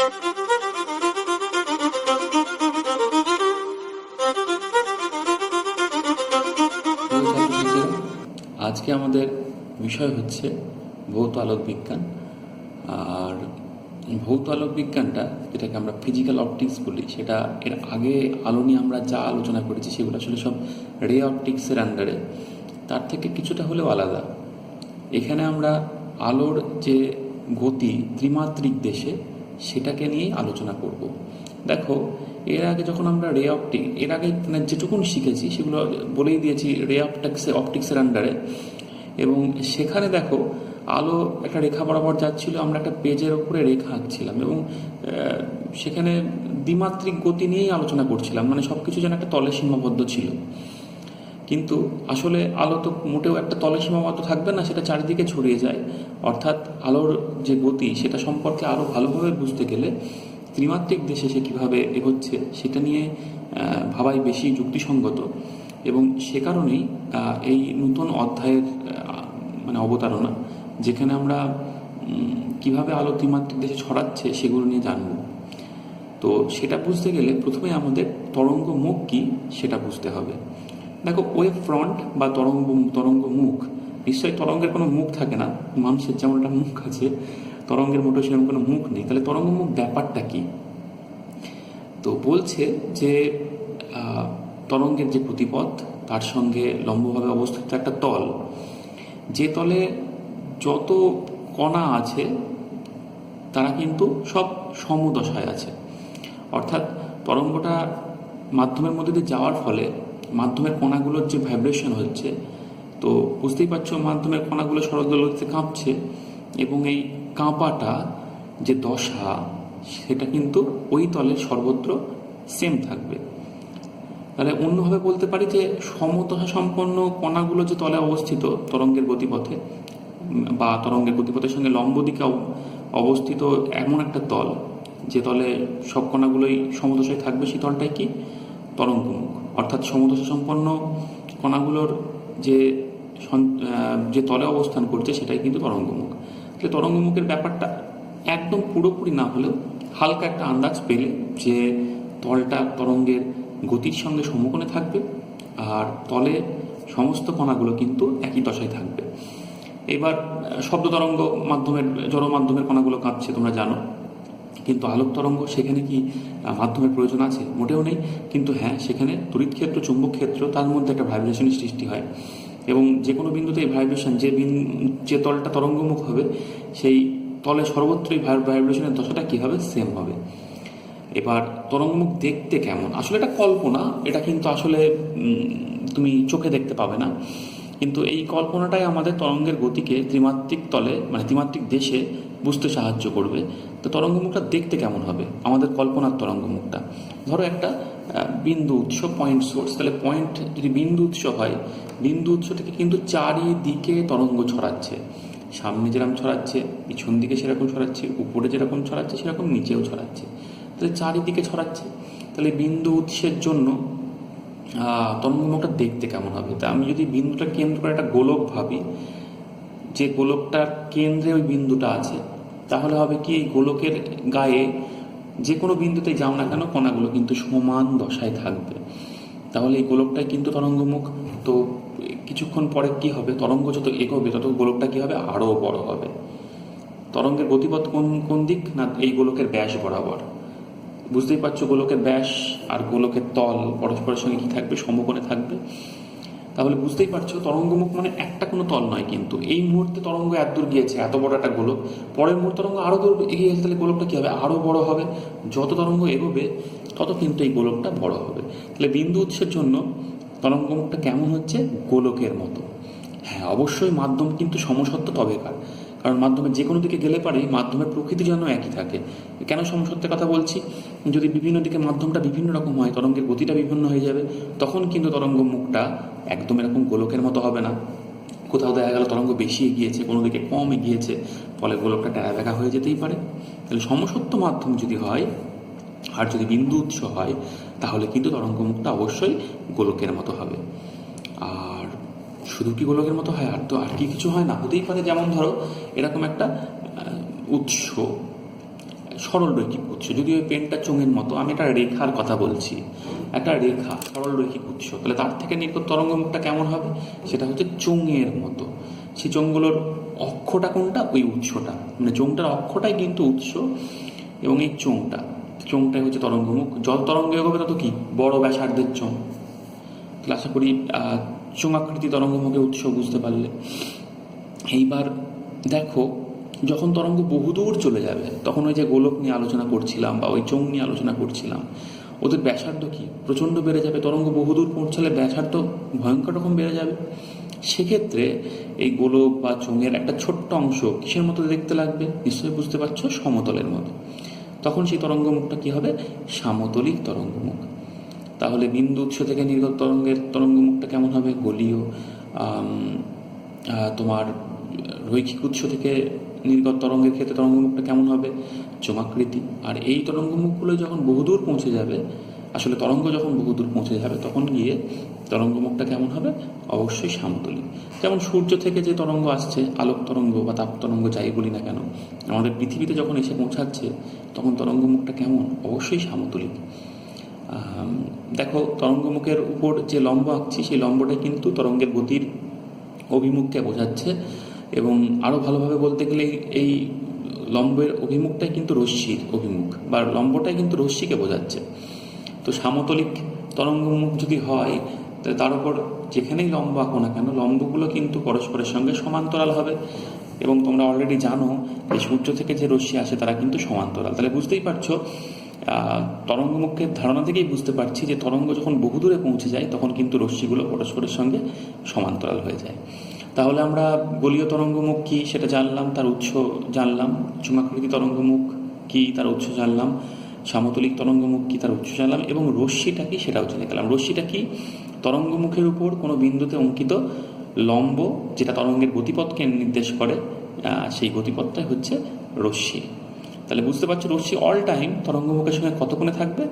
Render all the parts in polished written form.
আজকে আমাদের বিষয় হচ্ছে ভৌত আলোক বিজ্ঞান। আর ভৌত আলোক বিজ্ঞানটা, যেটাকে আমরা ফিজিক্যাল অপটিক্স বলি, সেটা এর আগে আলো নিয়ে আমরা যা আলোচনা করেছি সেগুলো আসলে সব রে অপটিক্সের আন্ডারে, তার থেকে কিছুটা হলেও আলাদা। এখানে আমরা আলোর যে গতি ত্রিমাত্রিক দেশে, সেটাকে নিয়েই আলোচনা করব। দেখো, এর আগে যখন আমরা এর আগে যেটুকুন শিখেছি সেগুলো বলেই দিয়েছি রে অপটিক্সের আন্ডারে। এবং সেখানে দেখো, আলো একটা রেখা বরাবর যাচ্ছিল, আমরা একটা পেজের ওপরে রেখা আঁকছিলাম এবং সেখানে দ্বিমাত্রিক গতি নিয়েই আলোচনা করছিলাম, মানে সব কিছু যেন একটা তলে সীমাবদ্ধ ছিল। কিন্তু আসলে আলো তো মোটেও একটা তলে সীমাবদ্ধ থাকবে না, সেটা চারিদিকে ছড়িয়ে যায়। অর্থাৎ আলোর যে গতি, সেটা সম্পর্কে আরও ভালোভাবে বুঝতে গেলে ত্রিমাত্রিক দেশে সে কীভাবে এগোচ্ছে সেটা নিয়ে ভাবাই বেশি যুক্তিসঙ্গত। এবং সে কারণেই এই নতুন অধ্যায়ের মানে অবতারণা, যেখানে আমরা কিভাবে আলো ত্রিমাত্রিক দেশে ছড়াচ্ছে সেগুলো নিয়ে জানব। তো সেটা বুঝতে গেলে প্রথমে আমাদের তরঙ্গ মুখ কী সেটা বুঝতে হবে। দেখো, ওয়েভ ফ্রন্ট বা তরঙ্গ মুখ, নিশ্চয়ই তরঙ্গের কোনো মুখ থাকে না। মানুষের যেমন একটা মুখ আছে, তরঙ্গের মোটো সেরকম কোনো মুখ নেই। তাহলে তরঙ্গ মুখ ব্যাপারটা কি? তো বলছে যে তরঙ্গের যে প্রতিপথ, তার সঙ্গে লম্বভাবে অবস্থিত একটা তল, যে তলে যত কণা আছে তারা কিন্তু সব সমদশায় আছে। অর্থাৎ তরঙ্গটা মাধ্যমের মধ্যে দিয়ে যাওয়ার ফলে মাধ্যমের কণাগুলোর যে ভাইব্রেশন হচ্ছে, তো বুঝতেই পারছো মাধ্যমের কণাগুলো সরলদোলকে কাঁপছে, এবং এই কাঁপাটা যে দশা, সেটা কিন্তু ওই তলে সর্বত্র সেম থাকবে। তাহলে অন্যভাবে বলতে পারি যে সমদশা সম্পন্ন কণাগুলো যে তলে অবস্থিত তরঙ্গের গতিপথে, বা তরঙ্গের গতিপথের সঙ্গে লম্ব দিকে অবস্থিত এমন একটা তল, যে তলে সব কণাগুলোই সমদশায় থাকবে, সেই তলটাই কি? তরঙ্গমুখ। অর্থাৎ সমদশা সম্পন্ন কণাগুলোর যে তলে অবস্থান করছে সেটাই কিন্তু তরঙ্গমুখ। তাহলে তরঙ্গমুখের ব্যাপারটা একদম পুরোপুরি না হলেও হালকা একটা আন্দাজ পেলে যে তলটা তরঙ্গের গতির সঙ্গে সমকোণে থাকবে, আর তলে সমস্ত কণাগুলো কিন্তু একই দশায় থাকবে। এবার শব্দ তরঙ্গ মাধ্যমের, জড় মাধ্যমের কণাগুলো কাঁপছে, তোমরা জানো। কিন্তু আলোক তরঙ্গ, সেখানে কি মাধ্যমের প্রয়োজন আছে? মোটেও নেই। কিন্তু হ্যাঁ, সেখানে তড়িৎ ক্ষেত্র, চুম্বক ক্ষেত্র, তার মধ্যে একটা ভাইব্রেশনের সৃষ্টি হয়, এবং যে কোনো বিন্দুতে এই ভাইব্রেশন, যে তলটা তরঙ্গমুখ হবে, সেই তলে সর্বত্রই ভাইব্রেশনের দশাটা কী হবে? সেম হবে। এবার তরঙ্গমুখ দেখতে কেমন? আসলে এটা কল্পনা, এটা কিন্তু আসলে তুমি চোখে দেখতে পাবে না। কিন্তু এই কল্পনাটাই আমাদের তরঙ্গের গতিকে ত্রিমাত্রিক তলে, মানে ত্রিমাত্রিক দেশে বুঝতে সাহায্য করবে। তো তরঙ্গমুখটা দেখতে কেমন হবে? আমাদের কল্পনার তরঙ্গমুখটা, ধরো একটা বিন্দু উৎস, পয়েন্ট সোর্স। তাহলে পয়েন্ট যদি বিন্দু উৎস হয়, বিন্দু উৎস থেকে কিন্তু চারিদিকে তরঙ্গ ছড়াচ্ছে। সামনে যেরকম ছড়াচ্ছে, পিছন দিকে সেরকম ছড়াচ্ছে, উপরে যেরকম ছড়াচ্ছে সেরকম নিচেও ছড়াচ্ছে। তাহলে চারিদিকে ছড়াচ্ছে। তাহলে বিন্দু উৎসের জন্য তরঙ্গমুখটা দেখতে কেমন হবে? তা আমি যদি বিন্দুটা কেন্দ্র করে একটা গোলক ভাবি, যে গোলকটার কেন্দ্রে ওই বিন্দুটা আছে, তাহলে হবে কি, এই গোলকের গায়ে যে কোনো বিন্দুতে যাও না কেন, কণাগুলো কিন্তু সমান দশায় থাকবে। তাহলে এই গোলকটাই কিন্তু তরঙ্গমুখ। তো কিছুক্ষণ পরে কি হবে? তরঙ্গ যত এগোবে তত গোলকটা কি হবে? আরও বড় হবে। তরঙ্গের গতিপথ কোন দিক না? এই গোলকের ব্যাস বরাবর। বুঝতেই পারছো, গোলকের ব্যাস আর গোলকের তল পরস্পরের সঙ্গে কি থাকবে? সমকোণে থাকবে। তাহলে বুঝতেই পারছো তরঙ্গমুখ মানে একটা কোনো তল নয়। কিন্তু এই মুহূর্তে তরঙ্গ এত দূর গিয়েছে, এত বড় একটা গোলক, পরের মুহূর্তে তরঙ্গ আরও দূর এগিয়ে গেছে, তাহলে গোলকটা কী হবে? আরও বড় হবে। যত তরঙ্গ এগোবে তত কিন্তু এই গোলকটা বড় হবে। তাহলে বিন্দু উৎসের জন্য তরঙ্গমুখটা কেমন হচ্ছে? গোলকের মতো। হ্যাঁ, অবশ্যই মাধ্যম কিন্তু সমসত্ব তবেকার, কারণ মাধ্যমের যে কোনো দিকে গেলে পারেই মাধ্যমের প্রকৃতি যেন একই থাকে। কেন সমসত্বের কথা বলছি? যদি বিভিন্ন দিকে মাধ্যমটা বিভিন্ন রকম হয়, তরঙ্গের গতিটা বিভিন্ন হয়ে যাবে, তখন কিন্তু তরঙ্গ মুখটা একদম এরকম গোলকের মতো হবে না। কোথাও দেখা গেল তরঙ্গ বেশি এগিয়েছে, কোনো দিকে কম এগিয়েছে, ফলে গোলকটা ট্যাড়া ব্যাকা হয়ে যেতেই পারে। তাহলে সমসত্ব মাধ্যম যদি হয় আর যদি বিন্দু উৎস হয়, তাহলে কিন্তু তরঙ্গ মুখটা অবশ্যই গোলকের মতো হবে। আর শুধু কি গোলকের মতো হয়? আর কি কিছু হয় না? হতেই পারে। যেমন ধরো এরকম একটা উৎস, সরল রৈখিক উৎস, যদিও এই পেনটা চোঙের মতো, আমি একটা রেখার কথা বলছি, একটা রেখা সরল রৈখিক উৎস, তাহলে তার থেকে নির্গত তরঙ্গমুখটা কেমন হবে? সেটা হচ্ছে চোঙের মতো। সেই চোঙগুলোর অক্ষটা কোনটা? ওই উৎসটা, মানে চোঙটার অক্ষটাই কিন্তু উৎস, এবং এই চোঙটাই হচ্ছে তরঙ্গমুখ। যত তরঙ্গ এগোবে তত কি বড় ব্যাসার্ধের চোঙ। তাহলে আশা করি চোঙাকৃতি তরঙ্গমুখের উৎস বুঝতে পারলে। এইবার দেখো, যখন তরঙ্গ বহুদূর চলে যাবে তখন ওই যে গোলক নিয়ে আলোচনা করছিলাম বা ওই চোঙ নিয়ে আলোচনা করছিলাম, ওদের ব্যাসার্ধ কি প্রচণ্ড বেড়ে যাবে। তরঙ্গ বহুদূর পৌঁছালে ব্যাসার্ধ ভয়ঙ্কর রকম বেড়ে যাবে। সেক্ষেত্রে এই গোলক বা চোঙের একটা ছোট্ট অংশ কিসের মতো দেখতে লাগবে? নিশ্চয়ই বুঝতে পারছো, সমতলের মতো। তখন সেই তরঙ্গমুখটা কি হবে? সামতলিক তরঙ্গমুখ। তাহলে বিন্দু উৎস থেকে নির্গত তরঙ্গমুখটা কেমন হবে? গোলীয়। তোমার রৈখিক উৎস থেকে নির্গত তরঙ্গের ক্ষেত্রে তরঙ্গমুখটা কেমন হবে? চোঙাকৃতি। আর এই তরঙ্গমুখগুলো যখন বহুদূর পৌঁছে যাবে, আসলে তরঙ্গ যখন বহুদূর পৌঁছে যাবে তখন গিয়ে তরঙ্গমুখটা কেমন হবে? অবশ্যই সামতলিক। যেমন সূর্য থেকে যে তরঙ্গ আসছে, আলোক তরঙ্গ বা তাপ তরঙ্গ যাই বলি না কেন, আমাদের পৃথিবীতে যখন এসে পৌঁছাচ্ছে তখন তরঙ্গমুখটা কেমন? অবশ্যই সামতলিক। দেখো, তরঙ্গমুখের উপর যে লম্ব আঁকছি সেই লম্বটা কিন্তু তরঙ্গের গতির অভিমুখকে বোঝাচ্ছে, এবং আরও ভালোভাবে বলতে গেলে এই লম্বের অভিমুখটাই কিন্তু রশ্মির অভিমুখ, বা লম্বটাই কিন্তু রশ্মিকে বোঝাচ্ছে। তো সামতলিক তরঙ্গমুখ যদি হয় তাহলে তার উপর যেখানেই লম্ব আঁকো না কেন, লম্বগুলো কিন্তু পরস্পরের সঙ্গে সমান্তরাল হবে। এবং তোমরা অলরেডি জানো যে সূর্য থেকে যে রশ্মি আসে তারা কিন্তু সমান্তরাল। তাহলে বুঝতেই পারছো, তরঙ্গমুখের ধারণা থেকেই বুঝতে পারছি যে তরঙ্গ যখন বহুদূরে পৌঁছে যায় তখন কিন্তু রশ্মিগুলো পরস্পরের সঙ্গে সমান্তরাল হয়ে যায়। তাহলে আমরা গোলীয় তরঙ্গমুখ কী সেটা জানলাম, তার উৎস জানলাম। চুম্বাকৃতি তরঙ্গমুখ কী, তার উৎস জানলাম। সামতলিক তরঙ্গমুখ কী, তার উৎস জানলাম। এবং রশ্মিটা কী সেটাও জেনে গেলাম। রশ্মিটা কি? তরঙ্গমুখের উপর কোনো বিন্দুতে অঙ্কিত লম্ব, যেটা তরঙ্গের গতিপথকে নির্দেশ করে, সেই গতিপথটাই হচ্ছে রশ্মি। তাহলে বুঝতে পারছো, রশ্মি অল টাইম তরঙ্গমুখের সঙ্গে কত কোণে থাকবে?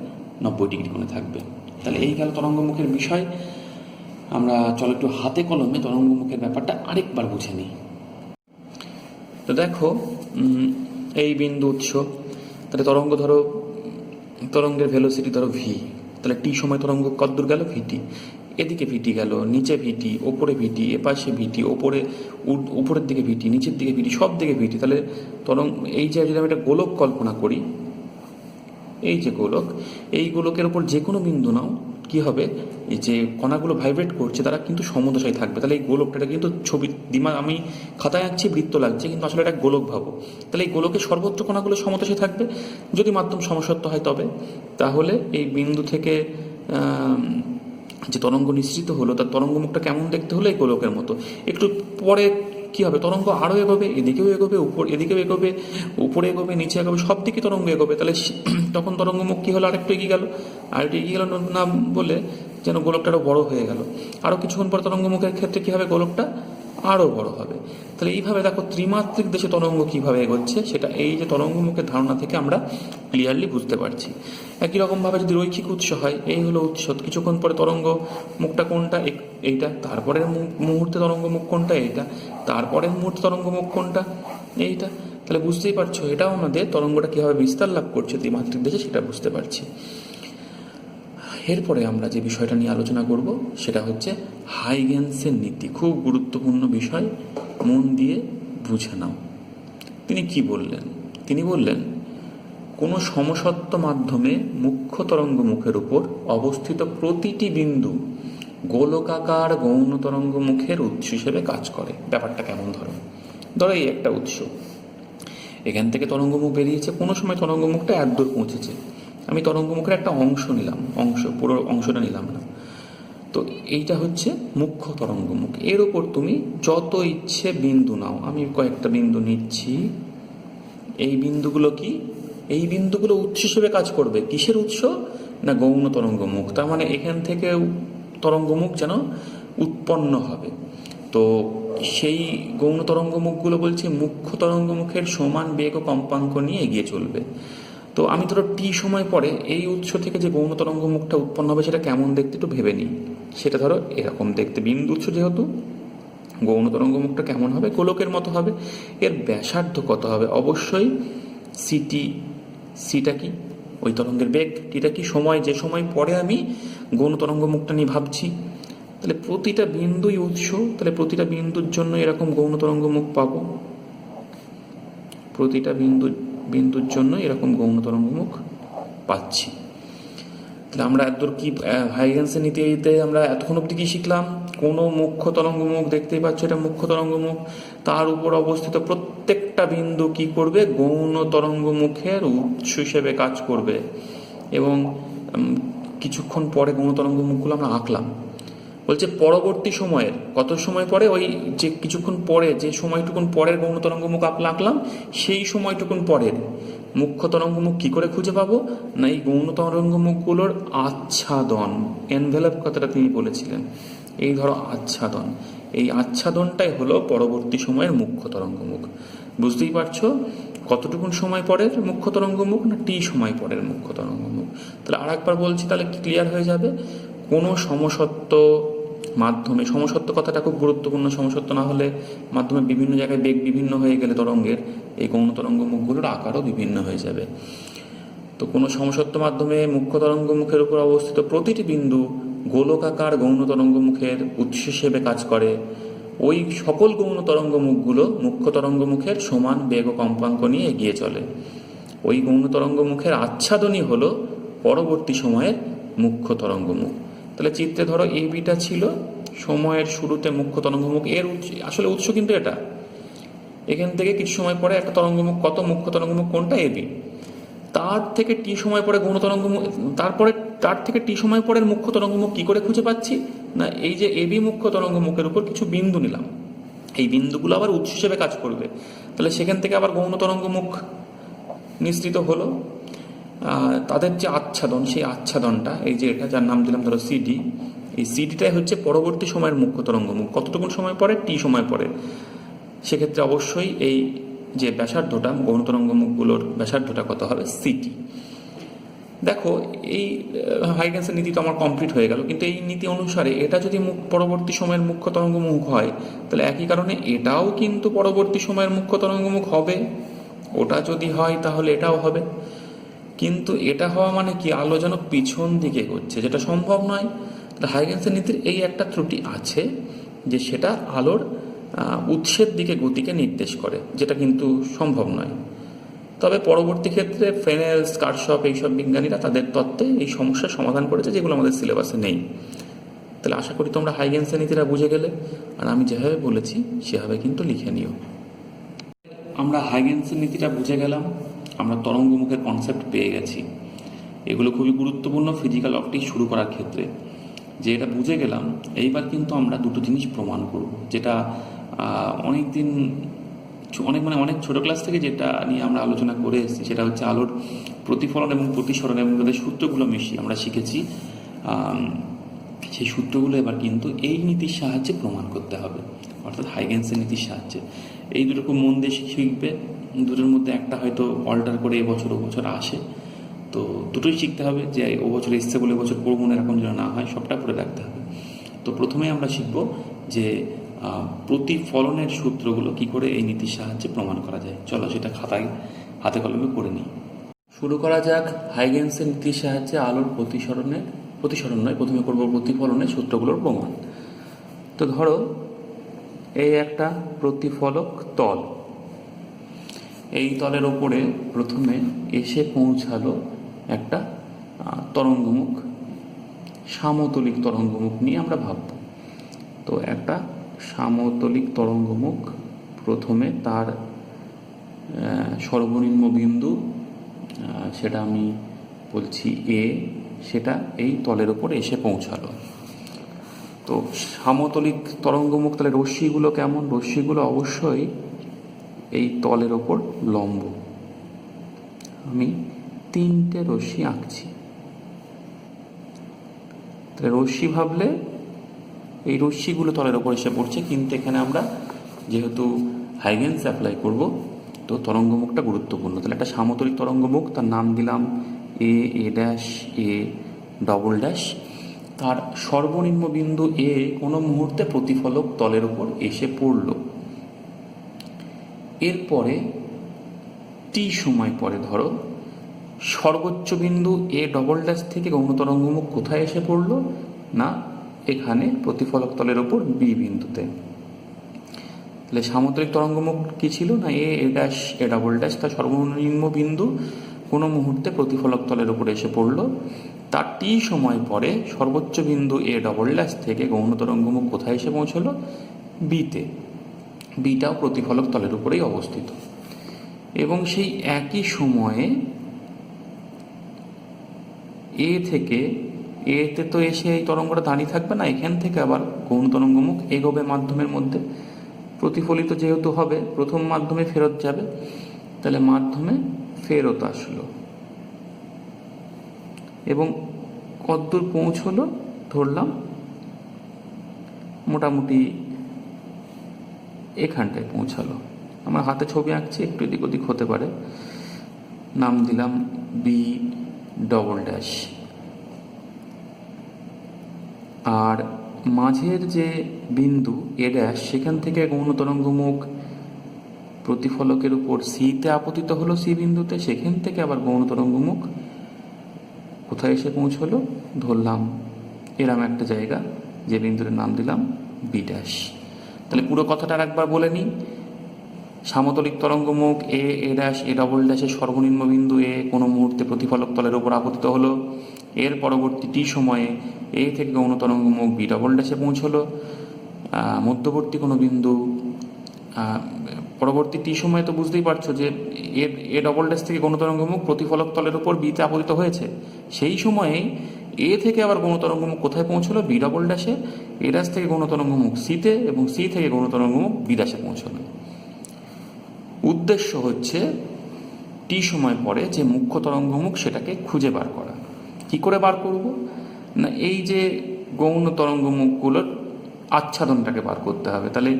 90 ডিগ্রি কোণে থাকবে। তাহলে এই গেল তরঙ্গমুখের বিষয়। আমরা চলো একটু হাতে কলমে তরঙ্গমুখের ব্যাপারটা আরেকবার বুঝে নিই। তো দেখো, এই বিন্দু উৎস, তাহলে তরঙ্গ ধরো, তরঙ্গের ভেলোসিটি ধরো ভি, তাহলে টি সময় তরঙ্গ কতদূর গেল? ভিটি। এদিকে ভিটি গেল, নিচে ভিটি, ওপরে ভিটি, এপাশে ভিটি, উপরের দিকে ভিটি, নিচের দিকে ভিটি, সব দিকে ভিটি। তাহলে এই যে যদি আমি একটা গোলক কল্পনা করি, এই যে গোলক, এই গোলকের ওপর যে কোনো বিন্দু নাও, কি হবে? এই যে কণাগুলো ভাইব্রেট করছে তারা কিন্তু সমদশায় থাকবে। তাহলে এই গোলকটা কিন্তু আমি খাতায় আঁকছি বৃত্ত লাগছে, কিন্তু আসলে এটা গোলক ভাবো। তাহলে এই গোলকের সর্বোচ্চ কণাগুলো সমদশায় থাকবে, যদি মাধ্যম সমসত্ব হয় তবে। তাহলে এই বিন্দু থেকে যে তরঙ্গ নিঃসৃত হলো তার তরঙ্গমুখটা কেমন দেখতে হলো? এই গোলকের মতো। একটু পরে কি হবে? তরঙ্গ আরও এগোবে, এদিকেও এগোবে, এদিকেও এগোবে, উপরে এগোবে, নিচে এগোবে, সব দিকে তরঙ্গ এগোবে। তাহলে তখন তরঙ্গমুখ কী হলো? আরেকটু এগিয়ে গেল, আরেকটু এগিয়ে গেল না বলে যেন গোলকটা আরও বড়ো হয়ে গেল। আরও কিছুক্ষণ পর তরঙ্গমুখের ক্ষেত্রে কী হবে? গোলকটা আরও বড় হবে। তাহলে এইভাবে দেখো ত্রিমাত্রিক দেশে তরঙ্গ কীভাবে এগোচ্ছে সেটা এই যে তরঙ্গমুখের ধারণা থেকে আমরা ক্লিয়ারলি বুঝতে পারছি। একই রকমভাবে যদি রৈখিক উৎস হয়, এই হলো উৎস, কিছুক্ষণ পরে তরঙ্গ মুখটা কোনটা? এইটা। তারপরের মুহূর্তে তরঙ্গমুখ কোনটা? এইটা। তারপরের মুহূর্তে তরঙ্গমুখ কোনটা? এইটা। তাহলে বুঝতেই পারছো এটাও আমাদের তরঙ্গটা কীভাবে বিস্তার লাভ করছে ত্রিমাত্রিক দেশে সেটা বুঝতে পারছি। এরপরে আমরা যে বিষয়টা নিয়ে আলোচনা করব সেটা হচ্ছে হাইগেন্সের নীতি। খুব গুরুত্বপূর্ণ বিষয়, মন দিয়ে বুঝে নাও। তিনি কি বললেন? তিনি বললেন, কোনো সমসত্ব মাধ্যমে মুখ্য তরঙ্গমুখের উপর অবস্থিত প্রতিটি বিন্দু গোলকাকার গৌণ তরঙ্গমুখের উৎস হিসেবে কাজ করে। ব্যাপারটা কেমন? ধরো এই একটা উৎস, এখান থেকে তরঙ্গমুখ বেরিয়েছে, কোনো সময় তরঙ্গমুখটা এতদূর পৌঁছেছে, আমি তরঙ্গমুখের একটা অংশ নিলাম, পুরো অংশটা নিলাম না। তো এইটা হচ্ছে মুখ্য তরঙ্গমুখ। এর ওপর তুমি যত ইচ্ছে বিন্দু নাও, আমি কয়েকটা বিন্দু নিচ্ছি। এই বিন্দুগুলো কি? এই বিন্দুগুলো উৎস হিসেবে কাজ করবে। কিসের উৎস? না, গৌণ তরঙ্গমুখ। তার মানে এখান থেকে তরঙ্গমুখ যেন উৎপন্ন হবে। তো সেই গৌণ তরঙ্গমুখগুলো বলছে মুখ্য তরঙ্গমুখের সমান বেগ ও কম্পাঙ্ক নিয়ে এগিয়ে চলবে। তো আমি ধরো টি সময় পরে এই উৎস থেকে যে গৌণ তরঙ্গমুখটা উৎপন্ন হবে সেটা কেমন দেখতে একটু ভেবে নিই। সেটা ধরো এরকম দেখতে, বিন্দু উৎস যেহেতু, গৌণ তরঙ্গমুখটা কেমন হবে? গোলকের মতো হবে। এর ব্যাসার্ধ কত হবে? অবশ্যই সিটি সিটা কি? ওই তরঙ্গের বেগ। টিটা কি? সময়। যে সময় পরে আমি গৌণ তরঙ্গ মুখটা নিয়ে ভাবছি। তাহলে প্রতিটা বিন্দুই উৎস, তাহলে প্রতিটা বিন্দুর জন্য এরকম গৌণ তরঙ্গ মুখ পাবো। প্রতিটা বিন্দুর জন্য এরকম গৌণ তরঙ্গ মুখ পাচ্ছি। তাহলে আমরা এতদূর কি হাইগেন্সের নীতিতে আমরা এতক্ষণ অব্দি কি শিখলাম? কোনো মুখ্য তরঙ্গমুখ দেখতেই পাচ্ছ, এটা মুখ্য তরঙ্গমুখ, তার উপর অবস্থিত প্রত্যেকটা বিন্দু কি করবে? গৌণ তরঙ্গমুখের উৎস হিসেবে কাজ করবে। এবং কিছুক্ষণ পরে গৌণ তরঙ্গমুখগুলো আমরা আঁকলাম। বলছে পরবর্তী সময়ের, কত সময় পরে? ওই যে কিছুক্ষণ পরে, যে সময়টুকুন পরের গৌণ তরঙ্গমুখ আঁকলাম, সেই সময়টুকুন পরের মুখ্য তরঙ্গমুখ কি করে খুঁজে পাবো? না, এই গৌণ তরঙ্গমুখগুলোর আচ্ছাদন, এনভেলপ কথাটা তিনি বলেছিলেন। এই ধরো আচ্ছাদন, এই আচ্ছাদনটাই হলো পরবর্তী সময়ের মুখ্য তরঙ্গমুখ। বুঝতেই পারছো কতটুকুন সময় পরের মুখ্য তরঙ্গমুখ? না, টি সময় পরের মুখ্য তরঙ্গমুখ। তাহলে আর একবার বলছি, তাহলে ক্লিয়ার হয়ে যাবে। কোনো সমসত্ব মাধ্যমে, সমসত্ব কথাটা খুব গুরুত্বপূর্ণ, সমসত্ব না হলে মাধ্যমে বিভিন্ন জায়গায় বেগ বিভিন্ন হয়ে গেলে তরঙ্গের, এই গৌণ তরঙ্গমুখগুলোর আকারও বিভিন্ন হয়ে যাবে। তো কোনো সমসত্ব মাধ্যমে মুখ্য তরঙ্গমুখের উপর অবস্থিত প্রতিটি বিন্দু গোলকাকার গৌণ তরঙ্গমুখের উৎস হিসেবে কাজ করে। ওই সকল গৌণ তরঙ্গমুখগুলো মুখ্য তরঙ্গমুখের সমান বেগ ও কম্পাঙ্ক নিয়ে এগিয়ে চলে। ওই গৌণ তরঙ্গমুখের আচ্ছাদনই হলো পরবর্তী সময়ের মুখ্য তরঙ্গমুখ। তাহলে চিত্রে ধরো এ বিটা ছিল সময়ের শুরুতে মুখ্য তরঙ্গমুখ, এর আসলে উৎস কিন্তু এটা। এখান থেকে কিছু সময় পরে একটা তরঙ্গমুখ, কত মুখ্য তরঙ্গমুখ কোনটা? A B. তার থেকে টি সময় পরে গৌণ তরঙ্গমুখ, তারপরে তার থেকে টি সময় পরের মুখ্য তরঙ্গমুখ কি করে খুঁজে পাচ্ছি? না, এই যে এবি মুখ্য তরঙ্গমুখের উপর কিছু বিন্দু নিলাম, এই বিন্দুগুলো আবার উৎস হিসেবে কাজ করবে। তাহলে সেখান থেকে আবার গৌণ তরঙ্গমুখ নিঃসৃত হলো। তাদের যে আচ্ছাদন, সেই আচ্ছাদনটা, এই যে এটা যার নাম দিলাম ধরো সিডি, এই সিডিটাই হচ্ছে পরবর্তী সময়ের মুখ্য তরঙ্গমুখ। কতটুকুন সময় পরে? টি সময় পরে। সেক্ষেত্রে অবশ্যই এই যে ব্যাসার্ধটা, গৌণ তরঙ্গমুখগুলোর ব্যাসার্ধটা কত হবে? সিটি। দেখো, এই হাইগেন্সের নীতি তো আমার কমপ্লিট হয়ে গেল, কিন্তু এই নীতি অনুসারে এটা যদি পরবর্তী সময়ের মুখ্য তরঙ্গমুখ হয়, তাহলে একই কারণে এটাও কিন্তু পরবর্তী সময়ের মুখ্য তরঙ্গমুখ হবে। ওটা যদি হয় তাহলে এটাও হবে। কিন্তু এটা হওয়া মানে কি? আলো যেন পিছন দিকে ঘুরছে, যেটা সম্ভব নয়। তাহলে হাইগেন্সের নীতির এই একটা ত্রুটি আছে, যে সেটা আলোর উৎসের দিকে গতিকে নির্দেশ করে, যেটা কিন্তু সম্ভব নয়। তবে পরবর্তী ক্ষেত্রে ফ্রেনেল, কারশফ, এইসব বিজ্ঞানীরা তাদের তত্ত্বে এই সমস্যার সমাধান করেছে, যেগুলো আমাদের সিলেবাসে নেই। তাহলে আশা করি তোমরা হাইগেন্সের নীতিরা বুঝে গেলে, আর আমি যেভাবে বলেছি সেভাবে কিন্তু লিখে নিও। আমরা হাইগেন্সের নীতিটা বুঝে গেলাম, আমরা তরঙ্গমুখের কনসেপ্ট পেয়ে গেছি। এগুলো খুবই গুরুত্বপূর্ণ ফিজিক্যাল অপটিক্স শুরু করার ক্ষেত্রে। যে এটা বুঝে গেলাম, এইবার কিন্তু আমরা দুটো জিনিস প্রমাণ করব, যেটা অনেক ছোট ক্লাস থেকে যেটা নিয়ে আমরা আলোচনা করে এসেছি, সেটা হচ্ছে আলোর প্রতিফলন এবং প্রতিসরণ এবং তাদের সূত্রগুলো আমরা শিখেছি। সেই সূত্রগুলো এবার কিন্তু এই নীতির সাহায্যে প্রমাণ করতে হবে, অর্থাৎ হাইগেন্সের নীতির সাহায্যে। এই দুটো খুব মন দিয়ে শিখবে। দুটোর মধ্যে একটা হয়তো অল্টার করে এবছর ও বছর আসে, তো দুটোই শিখতে হবে, যে ও বছর এসছে বলে বছর পড়বো না এরকম যেন না হয়, সবটা পড়ে রাখতে হবে। তো প্রথমে আমরা শিখব যে প্রতিফলনের সূত্রগুলো কি করে এই নীতির সাহায্যে প্রমাণ করা যায়। চলো সেটা খাতায় হাতে কলমে করে নিই। শুরু করা যাক হাইগেন্সের নীতির সাহায্যে আলোর প্রতিসরণ নয়, প্রথমে করবো প্রতিফলনের সূত্রগুলোর প্রমাণ। তো ধরো এই একটা প্রতিফলক তল, এই তলের ওপরে প্রথমে এসে পৌঁছালো একটা তরঙ্গমুখ, সামতলিক তরঙ্গমুখ নিয়ে আমরা ভাবব। তো একটা সামতলিক তরঙ্গমুখ, প্রথমে তার সর্বনিম্ন বিন্দু, সেটা আমি বলছি এ, সেটা এই তলের ওপর এসে পৌঁছালো। তো সামতলিক তরঙ্গমুখ, তাহলে রশ্মিগুলো কেমন? রশ্মিগুলো অবশ্যই এই তলের ওপর লম্ব। আমি তিনটে রশ্মি আঁকছি। তাহলে রশ্মি ভাবলে এই রশ্মিগুলো তলের ওপর এসে পড়ছে, কিন্তু এখানে আমরা যেহেতু হাইগেন্স অ্যাপ্লাই করব, তো তরঙ্গমুখটা গুরুত্বপূর্ণ। তাহলে একটা সামতলিক তরঙ্গমুখ, তার নাম দিলাম এ ড্যাশ এ ডবল ড্যাশ। তার সর্বনিম্ন বিন্দু এ কোনো মুহূর্তে প্রতিফলক তলের উপর এসে পড়ল। এরপরে টি সময় পরে, ধরো সর্বোচ্চ বিন্দু এ ডবল ড্যাশ থেকে গৌণ তরঙ্গমুখ কোথায় এসে পড়লো? না, এখানে প্রতিফলক তলের ওপর বি বিন্দুতে। তাহলে সামুদ্রিক তরঙ্গমুখ কি ছিল? না এ ড্যাশ এ ডবল ড্যাশ, তার সর্বনিম্ন বিন্দু কোনো মুহূর্তে প্রতিফলক তলের উপর এসে পড়লো। তার টি সময় পরে সর্বোচ্চ বিন্দু এ ডবল ড্যাশ থেকে গৌণ তরঙ্গমুখ কোথায় এসে পৌঁছলো? বিতে। বিটাও প্রতিফলক তলের উপরেই অবস্থিত। এবং সেই একই সময়ে এ থেকে, এতে তো এসে এই তরঙ্গটা দাঁড়িয়ে থাকবে না, এখান থেকে আবার গৌণ তরঙ্গমুখ এগোবে মাধ্যমের মধ্যে। প্রতিফলিত যেহেতু হবে, প্রথম মাধ্যমে ফেরত যাবে, তাহলে মাধ্যমে ফেরত আসলো এবং কতদূর পৌঁছলো ধরলাম মোটামুটি এখানটায় পৌঁছালো। আমার হাতে ছবি আঁকছি, একটু এদিক ওদিক হতে পারে। নাম দিলাম বি ডবল ড্যাশ। আর মাঝের যে বিন্দু এ ড্যাশ, সেখান থেকে গৌণ তরঙ্গমুখ প্রতিফলকের উপর সিতে আপতিত হলো, সি বিন্দুতে। সেখান থেকে আবার গৌণ তরঙ্গমুখ কোথায় এসে পৌঁছলো ধরলাম এরম একটা জায়গা, যে বিন্দুর নাম দিলাম বি ড্যাশ। তাহলে পুরো কথাটা একবার বলে নিই। সামতলিক তরঙ্গমুখ এ ড্যাশ এ ডবল ড্যাশের সর্বনিম্ন বিন্দু এ কোনো মুহূর্তে প্রতিফলক তলের উপর আপতিত হলো। এর পরবর্তী টি সময়ে এ থেকে গৌণ তরঙ্গমুখ বি ডবল ড্যাশে পৌঁছলো। মধ্যবর্তী কোনো বিন্দু পরবর্তী টি সময়ে তো বুঝতেই পারছো যে এ ডবল ড্যাশ থেকে গৌণ তরঙ্গমুখ প্রতিফলক তলের উপর বিতে আপতিত হয়েছে। সেই সময়ে এ থেকে আবার গৌণ তরঙ্গমুখ কোথায় পৌঁছলো? বি ডবল ড্যাশে। এ ড্যাশ থেকে গৌণ তরঙ্গমুখ সিতে এবং সি থেকে গৌণ তরঙ্গমুখ বি ড্যাশে পৌঁছলো। উদ্দেশ্য হচ্ছে টি সময় পরে যে মুখ্য তরঙ্গমুখ সেটাকে খুঁজে বার করা। কি করে বার করব? না এই যে গৌণ তরঙ্গমুখগুলোর আচ্ছাদনটাকে বার করতে হবে। তাহলে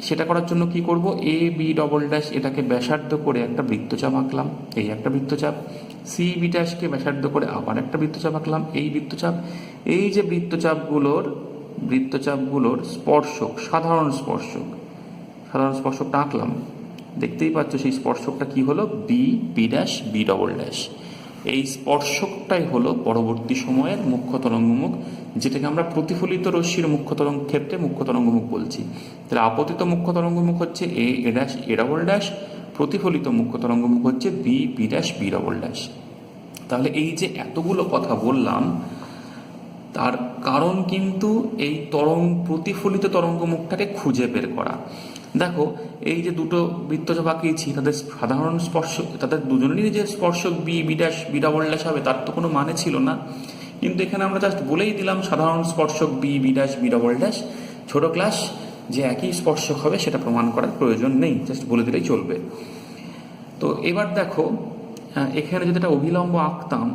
সেটা করার জন্য কি করব? এ বি ডবল ড্যাশ এটাকে ব্যাসার্ধ করে একটা বৃত্তচাপ আঁকলাম, এই একটা বৃত্তচাপ। সি বি ড্যাশকে ব্যাসার্ধ করে আবার একটা বৃত্তচাপ আঁকলাম, এই বৃত্তচাপ। এই যে বৃত্তচাপগুলোর স্পর্শক, সাধারণ স্পর্শকটা আঁকলাম। দেখতেই পাচ্ছ সেই স্পর্শকটা কি হলো? B B dash B double dash. এই স্পর্শকটাই হলো পরবর্তী সময়ের মুখ্য তরঙ্গমুখ, যেটাকে আমরা প্রতিফলিত রশ্মির মুখ্য তরঙ্গ ক্ষেত্রে মুখ্য তরঙ্গমুখ বলছি। তাহলে আপতিত মুখ্য তরঙ্গমুখ হচ্ছে A dash A double dash, প্রতিফলিত মুখ্য তরঙ্গমুখ হচ্ছে B B dash B double dash. তাহলে এই যে এতগুলো কথা বললাম, তার কারণ কিন্তু এই প্রতিফলিত তরঙ্গমুখটাকে খুঁজে বের করা। দেখো এই যে দুটো বৃত্তচাপ আঁকিয়েছি, তাদের সাধারণ স্পর্শক, তাদের দুজনেরই যে স্পর্শক B B dash B double dash হবে তার তো কোনো মানে ছিল না। কিন্তু এখানে আমরা জাস্ট বলেই দিলাম সাধারণ স্পর্শক B B dash B double dash. ছোট ক্লাস, যে একই স্পর্শক হবে সেটা প্রমাণ করার প্রয়োজন নেই, জাস্ট বলে দিলেই চলবে। তো এবার দেখো এখানে যদি একটা অভিলম্ব আঁকতাম,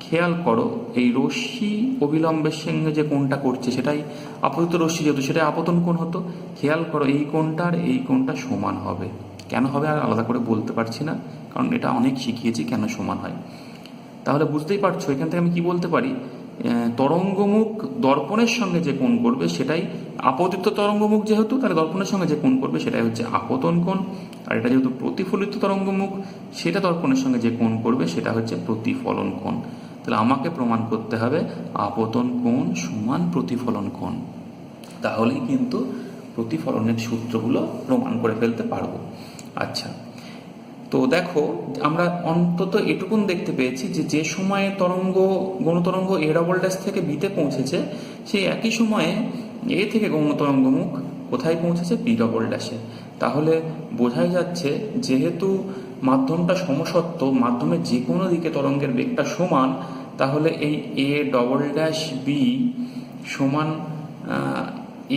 খেয়াল করো এই রশ্মি অবিলম্বের সঙ্গে যে কোণটা করছে সেটাই আপতিত রশ্মি, যেহেতু সেটা আপতন কোণ হতো। খেয়াল করো এই কোণটার এই কোণটা সমান হবে। কেন হবে আর আলাদা করে বলতে পারছি না, কারণ এটা অনেক শিখিয়েছি কেন সমান হয়। তাহলে বুঝতেই পারছো এখান থেকে আমি কি বলতে পারি? তরঙ্গমুখ দর্পণের সঙ্গে যে কোণ করবে সেটাই আপতিত তরঙ্গমুখ, যেহেতু তাহলে দর্পণের সঙ্গে যে কোণ করবে সেটাই হচ্ছে আপতন কোণ। আর এটা যেহেতু প্রতিফলিত তরঙ্গমুখ, সেটা দর্পণের সঙ্গে যে কোণ করবে সেটা হচ্ছে প্রতিফলন কোণ। তাহলে আমাকে প্রমাণ করতে হবে আপতন কোণ সমান প্রতিফলন কোণ, তাহলেই কিন্তু প্রতিফলনের সূত্রগুলো প্রমাণ করে ফেলতে পারবো। আচ্ছা, তো দেখো আমরা অন্তত এটুকুন দেখতে পেয়েছি যে সময়ে গৌণ তরঙ্গ এ ডবল ড্যাশ থেকে বিতে পৌঁছেছে, সেই একই সময়ে এ থেকে গৌণ তরঙ্গমুখ কোথায় পৌঁছেছে? বি ডবল ড্যাশে। তাহলে বোঝাই যাচ্ছে যেহেতু মাধ্যমটা সমসত্ব, মাধ্যমের যে কোনো দিকে তরঙ্গের বেগটা সমান, তাহলে এই এ ডবল ড্যাশ বি সমান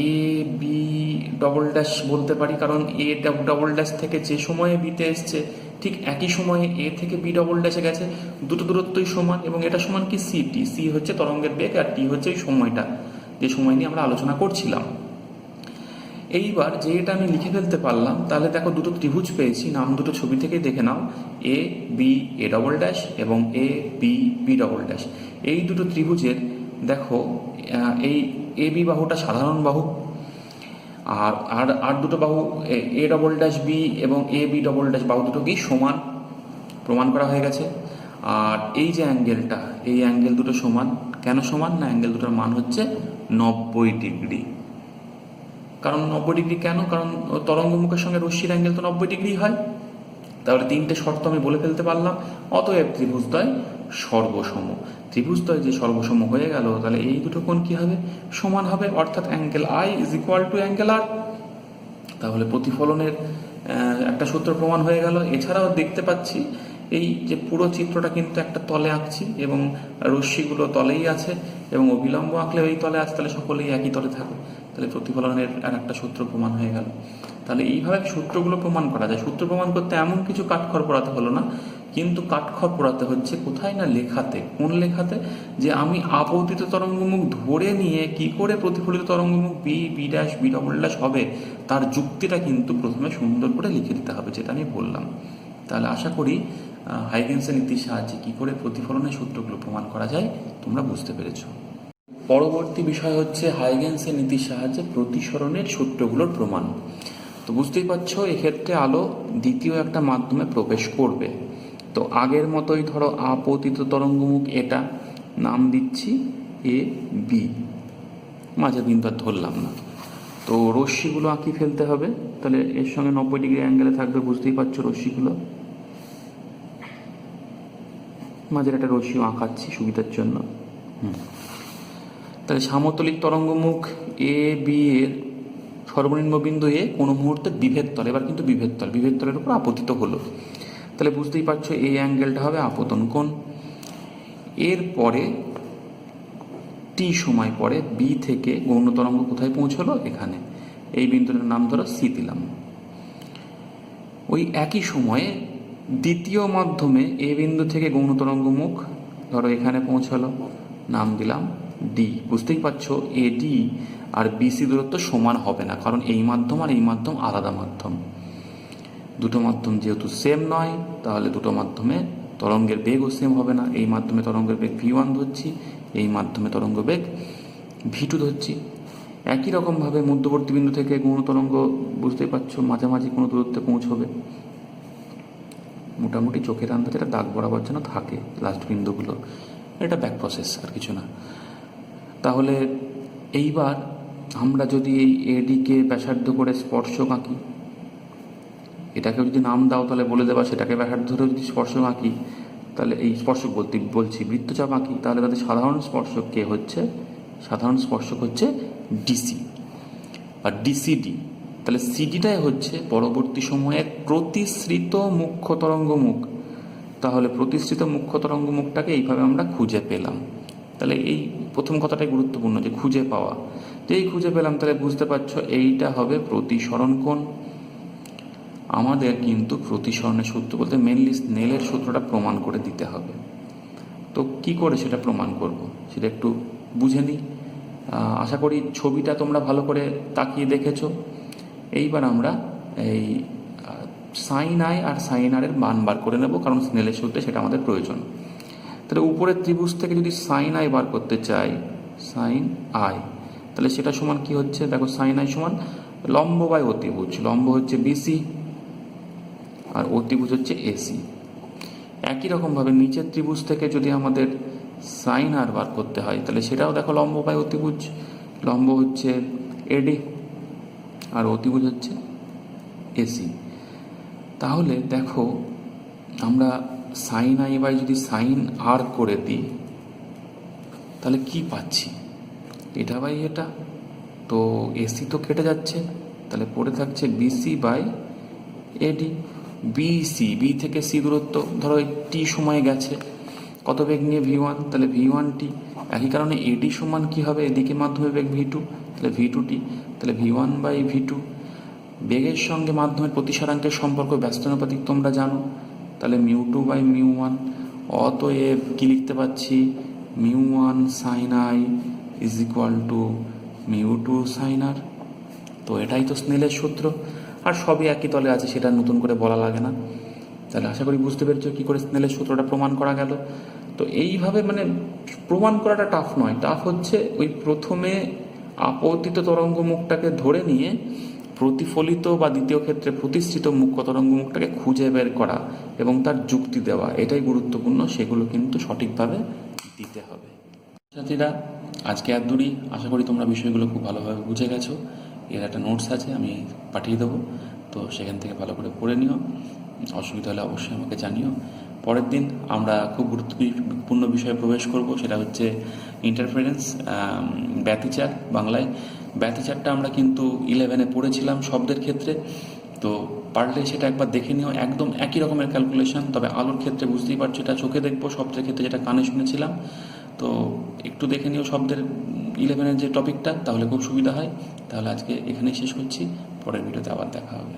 এ বি ডবল ড্যাশ বলতে পারি, কারণ এ ডবল ড্যাশ থেকে যে সময়ে বিতে এসছে ঠিক একই সময়ে এ থেকে বি ডবল ড্যাশে গেছে, দুটো দূরত্বই সমান। এবং এটা সমান কি? C T. সি হচ্ছে তরঙ্গের বেগ আর টি হচ্ছে এই সময়টা, যে সময় নিয়ে আমরা আলোচনা করছিলাম। এইবার যে এটা আমি লিখে ফেলতে পারলাম, তাহলে দেখো দুটো ত্রিভুজ পেয়েছি, নাম দুটো ছবি থেকেই দেখে নাও, A B A double dash এবং A B B double dash. এই দুটো ত্রিভুজের দেখো এই এ বি বাহুটা সাধারণ বাহু, আর আর আর দুটো বাহু এ ডবল ড্যাশ বি এবং এ বি ডবল ড্যাশ বাহু দুটো কি সমান, প্রমাণ করা হয়ে গেছে। আর এই যে অ্যাঙ্গেলটা, এই অ্যাঙ্গেল দুটো সমান। কেন সমান? না, অ্যাঙ্গেল দুটোর মান হচ্ছে 90°। কারণ 90° কেন? কারণ তরঙ্গমুখের সঙ্গে রশ্মির অ্যাঙ্গেল তো 90° হয়। তাহলে তিনটে শর্ত আমি বলে ফেলতে পারলাম। অতএব ত্রিভুজদ্বয় সর্বসম। ত্রিভুজদ্বয় যে সর্বসম হয়ে গেল, তাহলে এই দুটো কোণ কি হবে? সমান হবে, অর্থাৎ angle i is equal to angle r. তাহলে প্রতিফলনের একটা সূত্র প্রমাণ হয়ে গেল। এছাড়াও দেখতে পাচ্ছি এই যে পুরো চিত্রটা কিন্তু একটা তলে আঁকছি এবং রশ্মিগুলো তলেই আছে এবং অবিলম্ব আঁকলেও এই তলে আছে, তাহলে সকলেই একই তলে থাকে। তাহলে প্রতিফলনের আর একটা সূত্র প্রমাণ হয়ে গেল। তাহলে এইভাবে সূত্রগুলো প্রমাণ করা যায়। সূত্র প্রমাণ করতে এমন কিছু কাঠখড় পোড়াতে হলো না, কিন্তু কাঠখড় পোড়াতে হচ্ছে কোথায়? না লেখাতে। কোন লেখাতে? যে আমি আপতিত তরঙ্গমুখ ধরে নিয়ে কি করে প্রতিফলিত তরঙ্গমুখ B, B dash, B double dash হবে, তার যুক্তিটা কিন্তু প্রথমে সুন্দর করে লিখে দিতে হবে, যেটা আমি বললাম। তাহলে আশা করি হাইগেন্সের নীতির সাহায্যে কি করে প্রতিফলনের সূত্রগুলো প্রমাণ করা যায় তোমরা বুঝতে পেরেছো। পরবর্তী বিষয় হচ্ছে হাইগেন্সের নীতির সাহায্যে প্রতিসরণের সূত্রগুলোর প্রমাণ। তো বুঝতেই পারছো, এক্ষেত্রে আলো দ্বিতীয় একটা মাধ্যমে প্রবেশ করবে। তো আগের মতোই ধরো আপতিত তরঙ্গমুখ, এটা নাম দিচ্ছি এ বি, মাঝের বিন্দু আর ধরলাম না। তো রশ্মিগুলো আঁকি ফেলতে হবে। তাহলে এর সঙ্গে 90° অ্যাঙ্গেলে থাকবে, বুঝতেই পারছো রশ্মিগুলো। মাঝের একটা রশ্মিও আঁকাচ্ছি সুবিধার জন্য। তাহলে সামতলিক তরঙ্গমুখ এ বি এর সর্বনিম্ন বিন্দু এ কোনো মুহূর্তে বিভেদ তল, এবার কিন্তু বিভেদ তল, বিভেদ তলের উপর আপতিত হলো। তাহলে বুঝতেই পারছো এই অ্যাঙ্গেলটা হবে আপতন কোণ। এরপরে টি সময় পরে বি থেকে গৌণ তরঙ্গ কোথায় পৌঁছলো? এখানে। এই বিন্দুটার নাম ধরো সি দিলাম। ওই একই সময়ে দ্বিতীয় মাধ্যমে এ বিন্দু থেকে গৌণ তরঙ্গমুখ ধরো এখানে পৌঁছালো, নাম দিলাম ডি। বুঝতেই পারছো এডি আর বিসি দূরত্ব সমান হবে না, কারণ এই মাধ্যম আর এই মাধ্যম আলাদা মাধ্যম। দুটো মাধ্যম যেহেতু সেম নয়, তাহলে দুটো মাধ্যমে তরঙ্গের বেগও সেম হবে না। এই মাধ্যমে তরঙ্গের বেগ v1 ধরছি, এই মাধ্যমে তরঙ্গ বেগ v2 ধরছি। একই রকমভাবে মধ্যবর্তী বিন্দু থেকে গৌণ তরঙ্গ বুঝতেই পারছো মাঝামাঝি কোনো দূরত্বে পৌঁছবে, মোটামুটি চোখের আন্দাজে এটা দাগ বরাবর যেন থাকে লাস্ট বিন্দুগুলো। এটা ব্যাক প্রসেস, আর কিছু না। তাহলে এইবার আমরা যদি এই এডিকে ব্যাসার্ধ করে স্পর্শক আঁকি, এটাকে যদি নাম দাও তাহলে বলে দেবা সেটাকে ব্যাসার্ধ ধরে যদি স্পর্শক আঁকি, তাহলে এই স্পর্শক বলছি বৃত্তচাপ আঁকি, তাহলে তাদের সাধারণ স্পর্শক কে হচ্ছে? সাধারণ স্পর্শক হচ্ছে ডিসি আর ডিসিডি। তাহলে সিডিটাই হচ্ছে পরবর্তী সময়ের প্রতিসৃত মুখ্য তরঙ্গমুখ। তাহলে প্রতিসৃত মুখ্য তরঙ্গমুখটাকে এইভাবে আমরা খুঁজে পেলাম। তাহলে এই প্রথম কথাটাই গুরুত্বপূর্ণ, যে খুঁজে পাওয়া। যেই খুঁজে পেলাম তাহলে বুঝতে পারছো এইটা হবে প্রতিসরণ কোণ। আমাদের কিন্তু প্রতিসরণের সূত্র বলতে মেনলি স্নেলের সূত্রটা প্রমাণ করে দিতে হবে। তো কি করে সেটা প্রমাণ করব সেটা একটু বুঝে নিই। আশা করি ছবিটা তোমরা ভালো করে তাকিয়ে দেখেছো। এইবার আমরা এই সাইন আই আর সাইন আর এর মান বার করে নেব, কারণ স্নেলের সূত্রে সেটা আমাদের প্রয়োজন। তাহলে উপরের ত্রিভুজ থেকে যদি সাইন আই বার করতে চাই, সাইন আই, তাহলে সেটা সমান কি হচ্ছে? দেখো সাইন আই সমান লম্ব বাই অতিভুজ। লম্ব হচ্ছে বিসি আর অতিভুজ হচ্ছে এসি। একই রকমভাবে নিচের ত্রিভুজ থেকে যদি আমাদের সাইন আর বার করতে হয়, তাহলে সেটাও দেখো লম্ব বাই অতিভুজ। লম্ব হচ্ছে এডি আর অতিভুজ হচ্ছে এসি। তাহলে দেখো আমরা সাইন আই বাই যদি সাইন আর করে দিই তাহলে কি পাচ্ছি? এটা বাই এটা, তো এসি তো কেটে যাচ্ছে, তাহলে পড়ে থাকছে BC by AD. BC, B থেকে সি দূরত্ব ধরো টি সময় গেছে, কত বেগ নিয়ে v1, তাহলে v1 টি। একই কারণে এডি সমান কি হবে? এদিকে মাধ্যমে বেগ v2, তাহলে v2 টি, তাহলে v1 বাই v2। বেগের সঙ্গে মাধ্যমের প্রতিসরাঙ্কের সম্পর্ক ব্যস্তানুপাতিক তোমরা জানো, তাহলে মিউ2 বাই মিউ1। অতএব কি লিখতে পাচ্ছি? মিউ1 sine i is equal to মিউ2 সাইন আর। তো এটাই তো স্নেলের সূত্র, আর সবই একই তলে আছে, সেটা নতুন করে বলা লাগে না। তাহলে আশা করি বুঝতে পেরেছো কী করে স্নেলের সূত্রটা প্রমাণ করা গেল। তো এইভাবে মানে প্রমাণ করাটা টাফ নয়, টাফ হচ্ছে ওই প্রথমে আপতিত তরঙ্গমুখটাকে ধরে নিয়ে প্রতিফলিত বা দ্বিতীয় ক্ষেত্রে প্রতিষ্ঠিত মুখ্য তরঙ্গমুখটাকে খুঁজে বের করা এবং তার যুক্তি দেওয়া, এটাই গুরুত্বপূর্ণ। সেগুলো কিন্তু সঠিকভাবে দিতে হবে। সাথীরা, আজকে এত দূরই। আশা করি তোমরা বিষয়গুলো খুব ভালোভাবে বুঝে গেছো। এর একটা নোটস আছে, আমি পাঠিয়ে দেবো, তো সেখান থেকে ভালো করে পড়ে নিও। অসুবিধা হলে অবশ্যই আমাকে জানিও। পরের দিন আমরা খুব গুরুত্বপূর্ণ বিষয়ে প্রবেশ করব, সেটা হচ্ছে ইন্টারফারেন্স, ব্যতিচার। বাংলায় ব্যতিচারটা আমরা কিন্তু 11-এ পড়েছিলাম শব্দের ক্ষেত্রে, তো পারলে সেটা একবার দেখে নিও। একদম একই রকমের ক্যালকুলেশন, তবে আলোর ক্ষেত্রে বুঝতেই পারছো এটা চোখে দেখবো, শব্দের ক্ষেত্রে যেটা কানে শুনেছিলাম। তো একটু দেখে নিও শব্দের 11-এর যে টপিকটা, তাহলে খুব সুবিধা হয়। তাহলে আজকে এখানেই শেষ করছি, পরের ভিডিওতে আবার দেখা হবে।